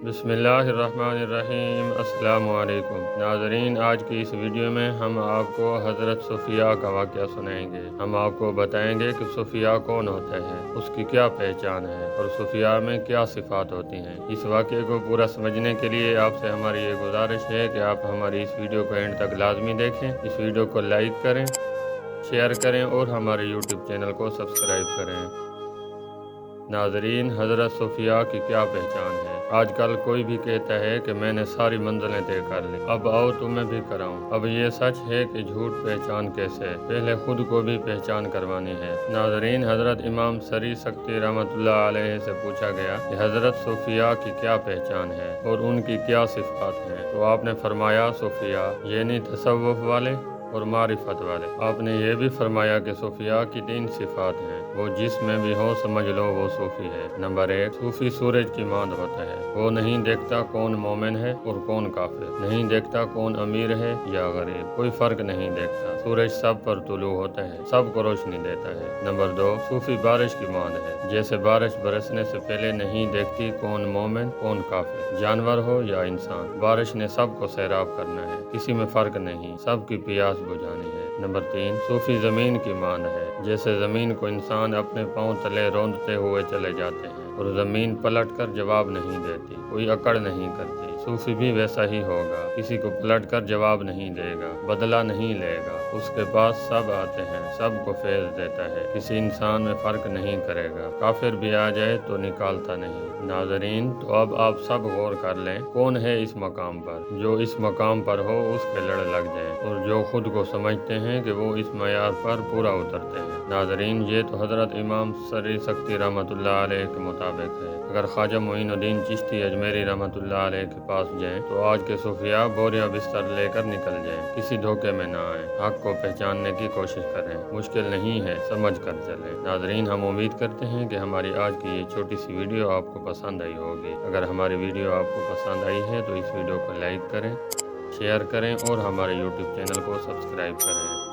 बिस्मिल्लाहिर्रहमानिर्रहीम। अस्सलामु अलैकुम नाज़रीन, आज की इस वीडियो में हम आपको हज़रत सूफिया का वाक़या सुनाएंगे। हम आपको बताएंगे कि सूफिया कौन होता है, उसकी क्या पहचान है और सूफिया में क्या सिफ़ात होती हैं। इस वाक़े को पूरा समझने के लिए आपसे हमारी ये गुजारिश है कि आप हमारी इस वीडियो को एंड तक लाजमी देखें। इस वीडियो को लाइक करें, शेयर करें और हमारे यूट्यूब चैनल को सब्सक्राइब करें। नाज़रीन, हज़रत सूफिया की क्या पहचान है। आजकल कोई भी कहता है कि मैंने सारी मंजिलें तय कर ली, अब आओ तुम्हें भी कराऊं। अब ये सच है कि झूठ पहचान कैसे, पहले खुद को भी पहचान करवानी है। नाज़रीन, हज़रत इमाम सरी सक्ती रहमतुल्लाह अलैह से पूछा गया कि हज़रत सूफिया की क्या पहचान है और उनकी क्या सिफ़ात हैं, तो आपने फरमाया सूफिया यानी तसव्वुफ़ वाले और मारिफत वाले। आपने ये भी फरमाया कि सूफिया की 3 सिफ़ात हैं, वो जिसमें भी हो समझ लो वो सूफी है। नंबर 1, सूफी सूरज की मांद होता है। वो नहीं देखता कौन मोमिन है और कौन काफिर, नहीं देखता कौन अमीर है या गरीब, कोई फर्क नहीं देखता। सूरज सब पर तुलू होता है, सबको रोशनी देता है। नंबर 2, सूफी बारिश की मांद है। जैसे बारिश बरसने से पहले नहीं देखती कौन मोमिन कौन काफिर, जानवर हो या इंसान, बारिश ने सबको सैराब करना है, किसी में फर्क नहीं, सबकी प्यास बुझानी है। नंबर 3, सूफी ज़मीन की मांद है। जैसे ज़मीन को इंसान अपने पांव तले रौंदते हुए चले जाते हैं और ज़मीन पलटकर जवाब नहीं देती, कोई अकड़ नहीं करती, सूफी भी वैसा ही होगा। किसी को पलटकर जवाब नहीं देगा, बदला नहीं लेगा, उसके पास सब आते हैं, सबको फैज़ देता है, किसी इंसान में फ़र्क नहीं करेगा, काफिर भी आ जाए तो निकालता नहीं। नाज़रीन, तो अब आप सब गौर कर लें, कौन है इस मकाम पर। जो इस मकाम पर हो उसके लड़ लग जाए और जो खुद को समझते हैं कि वो इस मयार पर पूरा उतरते हैं। नाज़रीन, ये तो हज़रत इमाम सरी सक्ती रहमतुल्लाह अलैह के मुताबिक है। अगर ख्वाजा मोइनुद्दीन चिश्ती अजमेरी रहमतुल्लाह अलैह के पास जाएं तो आज के सूफिया बोरिया बिस्तर लेकर निकल जाएं, किसी धोखे में ना आए, हक को पहचानने की कोशिश करें। मुश्किल नहीं है, समझ कर चलें। नाज़रीन, हम उम्मीद करते हैं कि हमारी आज की ये छोटी सी वीडियो आपको पसंद आई होगी। अगर हमारी वीडियो आपको पसंद आई है तो इस वीडियो को लाइक करें, शेयर करें और हमारे यूट्यूब चैनल को सब्सक्राइब करें।